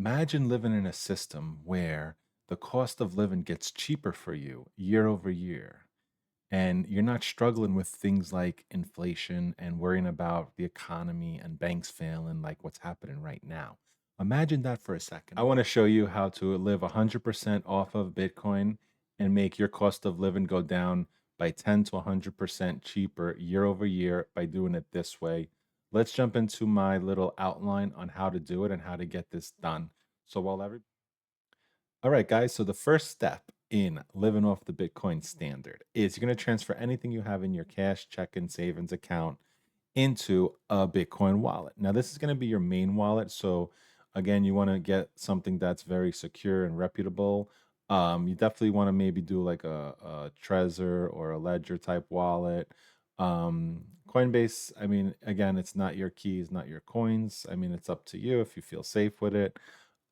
Imagine living in a system where the cost of living gets cheaper for you year over year, and you're not struggling with things like inflation and worrying about the economy and banks failing like what's happening right now. Imagine that for a second. I want to show you how to live 100% off of Bitcoin and make your cost of living go down by 10 to 100% cheaper year over year by doing it this way. Let's jump into my little outline on how to do it and how to get this done. So while every All right, guys. So the first step in living off the Bitcoin standard is you're going to transfer anything you have in your cash, checking, savings account into a Bitcoin wallet. Now, this is going to be your main wallet. So, again, you want to get something that's very secure and reputable. You definitely want to maybe do like a Trezor or a Ledger type wallet. Coinbase, I mean, again, it's not your keys, not your coins. I mean, it's up to you if you feel safe with it.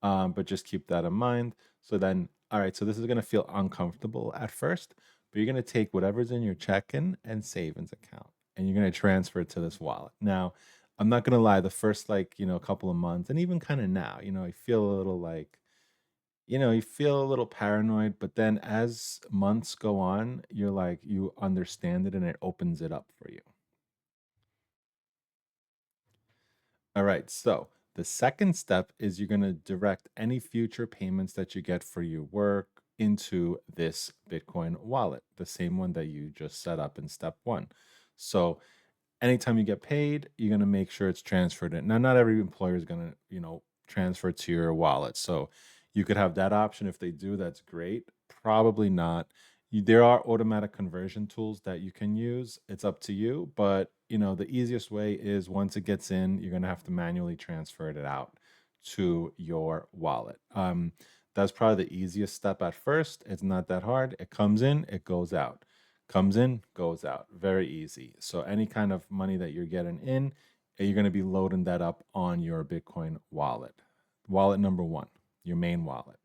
But just keep that in mind. So then, all right, so this is going to feel uncomfortable at first, but you're going to take whatever's in your checking and savings account and you're going to transfer it to this wallet. Now, I'm not going to lie, the first couple of months and even kind of now, I feel a little like, you feel a little paranoid, but then as months go on, you're like, you understand it and it opens it up for you. All right. So the second step is you're going to direct any future payments that you get for your work into this Bitcoin wallet, the same one that you just set up in step one. So anytime you get paid, you're going to make sure it's transferred in. Now, not every employer is going to, transfer to your wallet. So you could have that option. If they do, that's great. Probably not. There are automatic conversion tools that you can use. It's up to you. But, the easiest way is once it gets in, you're going to have to manually transfer it out to your wallet. That's probably the easiest step at first. It's not that hard. It comes in, it goes out, comes in, goes out. Very easy. So any kind of money that you're getting in, you're going to be loading that up on your Bitcoin wallet. Wallet number one, your main wallet.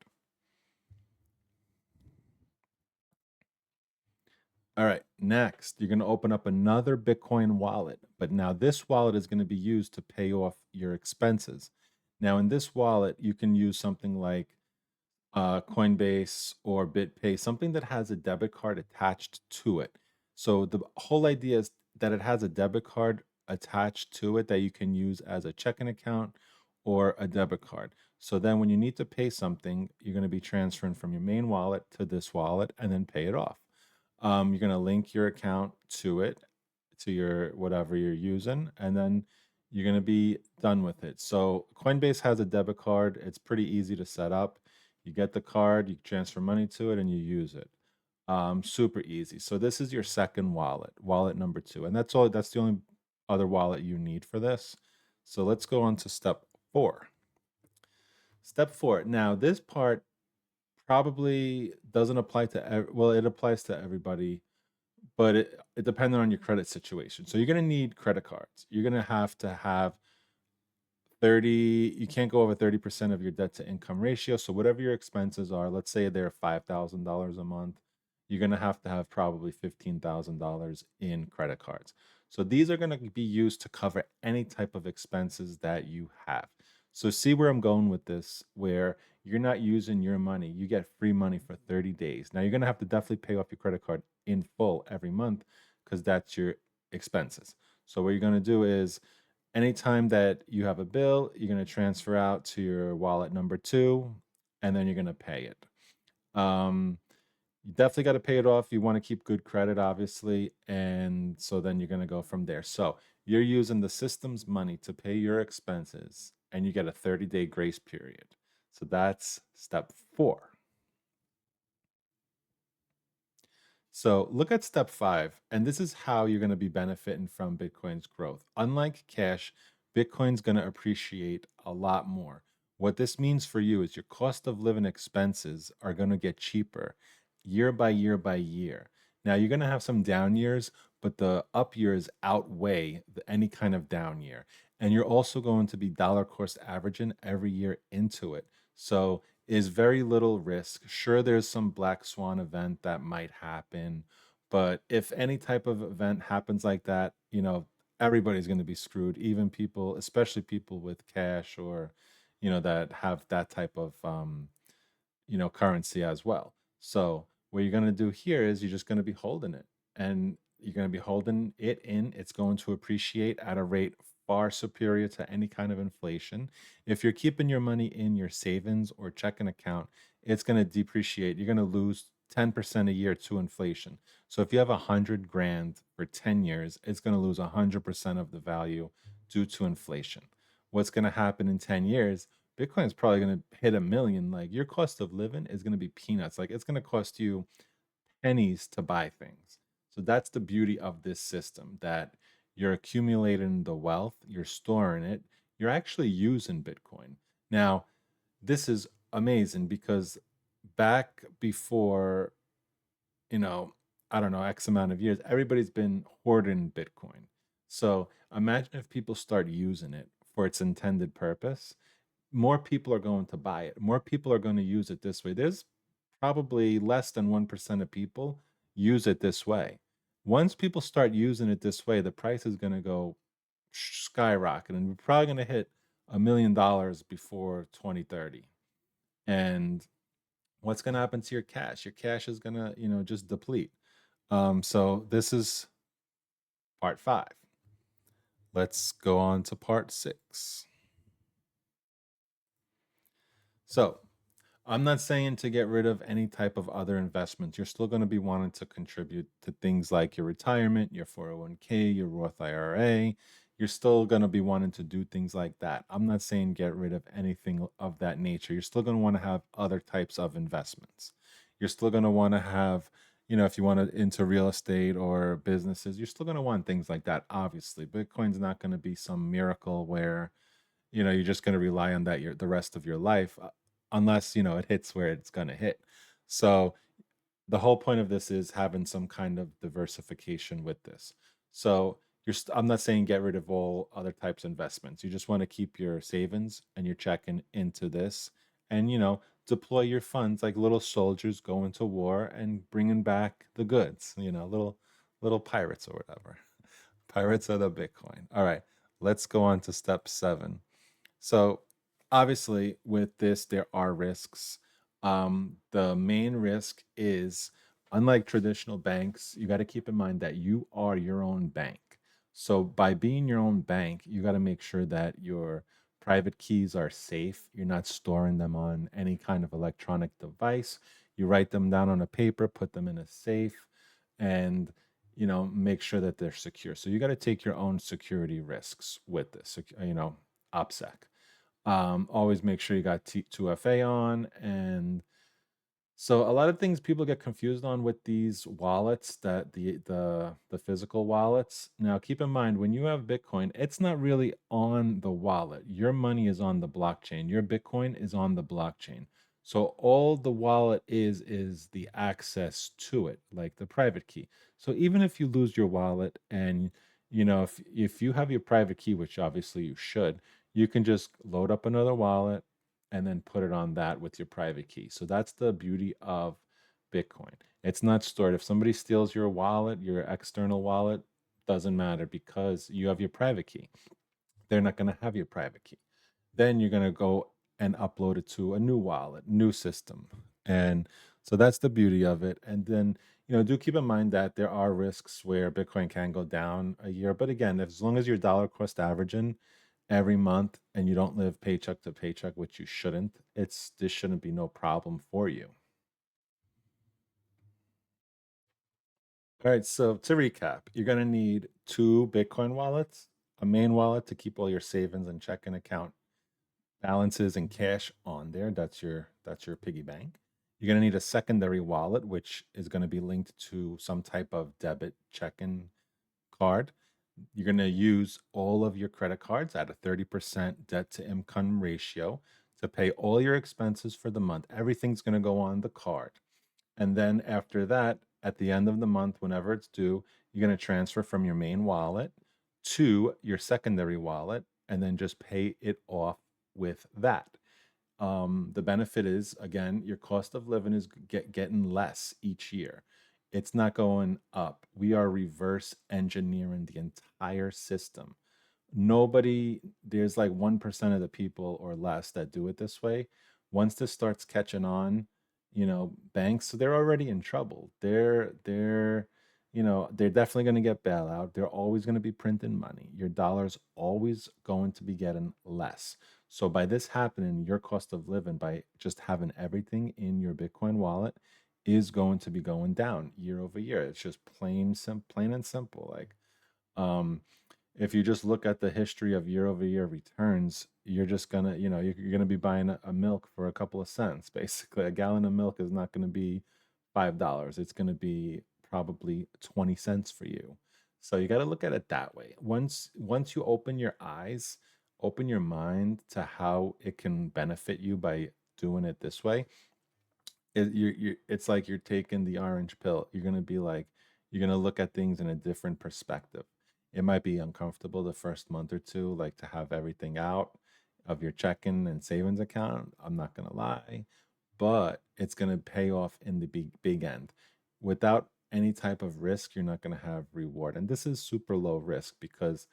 All right, next, you're going to open up another Bitcoin wallet, but now this wallet is going to be used to pay off your expenses. Now, in this wallet, you can use something like Coinbase or BitPay, something that has a debit card attached to it. So the whole idea is that it has a debit card attached to it that you can use as a checking account or a debit card. So then when you need to pay something, you're going to be transferring from your main wallet to this wallet and then pay it off. You're going to link your account to it, to your whatever you're using, and then you're going to be done with it. So Coinbase has a debit card. It's pretty easy to set up. You get the card, you transfer money to it, and you use it. Super easy. So this is your second wallet, wallet number two, and that's all. That's the only other wallet you need for this. So let's go on to step four. Step four. Now this part probably doesn't apply to well, it applies to everybody, but it depending on your credit situation. So you're gonna need credit cards. You're gonna have to have 30, you can't go over 30% of your debt to income ratio. So whatever your expenses are, let's say they're $5,000 a month, you're going to have probably $15,000 in credit cards. So these are going to be used to cover any type of expenses that you have. So see where I'm going with this, where you're not using your money, you get free money for 30 days. Now you're going to have to definitely pay off your credit card in full every month because that's your expenses. So what you're going to do is anytime that you have a bill, you're going to transfer out to your wallet number two, and then you're going to pay it. Um, you definitely got to pay it off. You want to keep good credit, obviously. And so then you're going to go from there. So you're using the system's money to pay your expenses, and you get a 30-day grace period. So that's step four. So look at step five, and this is how you're going to be benefiting from Bitcoin's growth. Unlike cash, Bitcoin's going to appreciate a lot more. What this means for you is your cost of living expenses are going to get cheaper year by year by year. Now, you're going to have some down years, but the up years outweigh any kind of down year. And you're also going to be dollar cost averaging every year into it. So is very little risk. Sure, there's some black swan event that might happen, but if any type of event happens like that, everybody's going to be screwed, even people, especially people with cash or, that have that type of currency as well. So what you're going to do here is you're just going to be holding it, and you're going to be holding it in. It's going to appreciate at a rate far superior to any kind of inflation. If you're keeping your money in your savings or checking account, it's going to depreciate. You're going to lose 10% a year to inflation. So if you have 100 grand for 10 years, it's going to lose 100% of the value due to inflation. What's going to happen in 10 years? Bitcoin is probably going to hit a million. Like, your cost of living is going to be peanuts. Like, it's going to cost you pennies to buy things. So that's the beauty of this system, that you're accumulating the wealth, you're storing it, you're actually using Bitcoin. Now, this is amazing because back before, you know, I don't know, X amount of years, everybody's been hoarding Bitcoin. So imagine if people start using it for its intended purpose, more people are going to buy it. More people are going to use it this way. There's probably less than 1% of people use it this way. Once people start using it this way, the price is going to go skyrocket, and we're probably going to hit $1 million before 2030. And what's going to happen to your cash? Your cash is going to, just deplete. So this is part 5. Let's go on to part 6. So I'm not saying to get rid of any type of other investments. You're still going to be wanting to contribute to things like your retirement, your 401k, your Roth IRA. You're still going to be wanting to do things like that. I'm not saying get rid of anything of that nature. You're still going to want to have other types of investments. You're still going to want to have, if you want to into real estate or businesses, you're still going to want things like that. Obviously, Bitcoin's not going to be some miracle where you're just going to rely on that the rest of your life, unless it hits where it's going to hit. So the whole point of this is having some kind of diversification with this. So I'm not saying get rid of all other types of investments. You just want to keep your savings and your checking into this, and deploy your funds like little soldiers going to war and bringing back the goods, little pirates or whatever. Pirates of the Bitcoin. All right, let's go on to step 7. So, obviously, with this, there are risks. The main risk is, unlike traditional banks, you got to keep in mind that you are your own bank. So, by being your own bank, you got to make sure that your private keys are safe. You're not storing them on any kind of electronic device. You write them down on a paper, put them in a safe, and make sure that they're secure. So you got to take your own security risks with this, OPSEC. Always make sure you got 2FA on. And so a lot of things people get confused on with these wallets, that the physical wallets. Now keep in mind, when you have Bitcoin, it's not really on the wallet. Your money is on the blockchain. Your Bitcoin is on the blockchain. So all the wallet is the access to it, like the private key. So even if you lose your wallet, and if you have your private key, which obviously you should, you can just load up another wallet and then put it on that with your private key. So that's the beauty of Bitcoin. It's not stored. If somebody steals your wallet, your external wallet, doesn't matter because you have your private key. They're not going to have your private key. Then you're going to go and upload it to a new wallet, new system. And so that's the beauty of it. And then, do keep in mind that there are risks where Bitcoin can go down a year. But again, as long as you're dollar cost averaging every month and you don't live paycheck to paycheck, which you shouldn't, this shouldn't be no problem for you. All right, so to recap, you're going to need 2 Bitcoin wallets, a main wallet to keep all your savings and checking account balances and cash on there. That's your piggy bank. You're going to need a secondary wallet, which is going to be linked to some type of debit checking card. You're going to use all of your credit cards at a 30% debt to income ratio to pay all your expenses for the month. Everything's going to go on the card. And then after that, at the end of the month, whenever it's due, you're going to transfer from your main wallet to your secondary wallet and then just pay it off with that. The benefit is, again, your cost of living is getting less each year. It's not going up. We are reverse engineering the entire system Nobody, there's like 1% of the people or less that do it this way. Once this starts catching on, banks, so they're already in trouble. They're definitely going to get bailout. They're always going to be printing money. Your dollar's always going to be getting less. So by this happening, your cost of living by just having everything in your Bitcoin wallet is going to be going down year over year. It's just plain and simple. Like, um, if you just look at the history of year over year returns, you're just gonna, you're gonna be buying a milk for a couple of cents. Basically, a gallon of milk is not gonna be $5. It's gonna be probably 20 cents for you. So you got to look at it that way. Once you open your eyes, open your mind to how it can benefit you by doing it this way, it's like you're taking the orange pill. You're gonna be like, you're gonna look at things in a different perspective. It might be uncomfortable the first month or two, like to have everything out of your checking and savings account. I'm not gonna lie, but it's gonna pay off in the big end. Without any type of risk, you're not gonna have reward. And this is super low risk because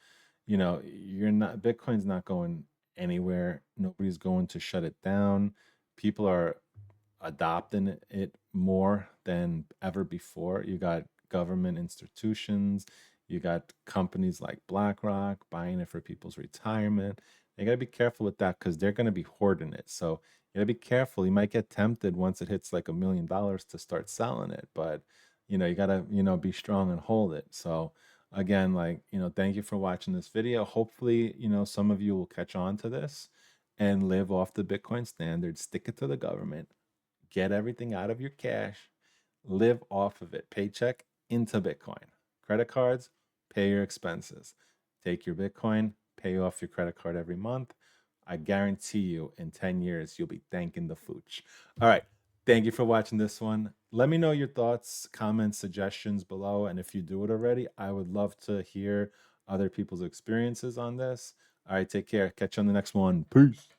you're not Bitcoin's not going anywhere. Nobody's going to shut it down. People are adopting it more than ever before. You got government institutions, you got companies like BlackRock buying it for people's retirement. You got to be careful with that because they're going to be hoarding it. So you got to be careful. You might get tempted once it hits like $1 million to start selling it, but you got to, be strong and hold it. So again, like, thank you for watching this video. Hopefully, some of you will catch on to this and live off the Bitcoin standard, stick it to the government, get everything out of your cash, live off of it, paycheck into Bitcoin. Credit cards, pay your expenses. Take your Bitcoin, pay off your credit card every month. I guarantee you in 10 years, you'll be thanking the fooch. All right. Thank you for watching this one. Let me know your thoughts, comments, suggestions below. And if you do it already, I would love to hear other people's experiences on this. All right. Take care. Catch you on the next one. Peace.